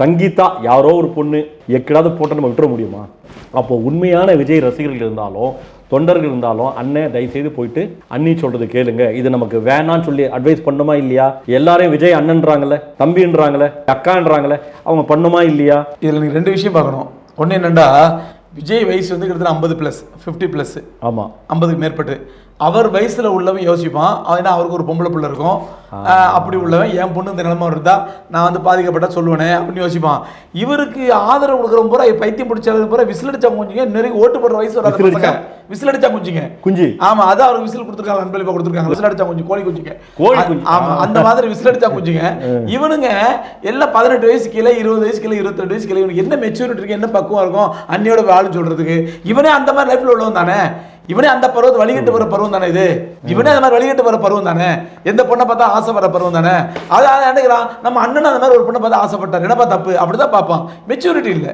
சங்கீதா யாரோ ஒரு பொண்ணு எக்கிடாவது போட்டு நம்ம விட்டுற முடியுமா? அப்போ உண்மையான விஜய் ரசிகர்கள் இருந்தாலும் தொண்டர்கள் இருந்தாலும் அண்ணன் தயவுசெய்து போயிட்டு அண்ணி சொல்றது கேளுங்க, இது நமக்கு வேணான்னு சொல்லி அட்வைஸ் பண்ணுமா இல்லையா? எல்லாரையும் விஜய் அண்ணன்றாங்களே, தம்பின்றாங்களே, அக்கான்றாங்களே, அவங்க பண்ணுமா இல்லையா? இதில் நீங்கள் 2 விஷயம் பார்க்கணும். ஒன்று என்னென்னா, விஜய் வயசு வந்து கிட்டத்தட்ட 50+, 50+. ஆமாம், 50க்கு மேற்பட்டு. அவர் வயசில் உள்ளவன் யோசிப்பான், ஏன்னா அவருக்கு ஒரு பொம்பளை பிள்ளை இருக்கும். அப்படி உள்ளவன் என் பொண்ணு இந்த நிலமை இருந்தா நான் வந்து பாதிக்கப்பட்டா சொல்லுவேனே அப்படின்னு யோசிப்பான். இவருக்கு ஆதரவு கொடுக்குற பூரா பைத்தியம் பிடிச்சாலும் பூரா விசில் அடிச்சா குஞ்சுங்க, நிறைய ஓட்டு போடுற வயசு வராது பசங்க விசில் அடிச்சா குஞ்சுங்க குஞ்சு. ஆமா, அதான் அவருக்கு விசில் கொடுத்துருக்காங்க, அன்பளிப்பா கொடுத்துருக்காங்க. விசில் அடிச்சா குஞ்சு, கோழி குஞ்சுங்க. ஆமா, அந்த மாதிரி விசில் அடிச்சா குஞ்சுங்க. இவனுங்க எல்லாம் 18 வயசு கீழே, 20 வயசு கீழே, 22 வயசு கீழே. இவனுக்கு என்ன மெச்சூரிட்டி இருக்கு, என்ன பக்குவம் இருக்கும் அண்ணியோட வாழ சொல்றதுக்கு? இவனே அந்த மாதிரி லைஃப்ல உள்ளவன் தானே. இவனே அந்த பருவத்தை வழிகட்டு வர பருவம் தானே இது. இவனே அந்த மாதிரி வழிகட்டு வர பருவம் தானே. எந்த பொண்ணை பார்த்தா ஆசை வர பருவம் தானே. அதான் நினைக்கிறான் நம்ம அண்ணன் அந்த மாதிரி ஒரு பொண்ணை பார்த்தா ஆசைப்பட்டார், என்னப்பா தப்பு அப்படிதான் பார்ப்பான். மெச்சூரிட்டி இல்லை.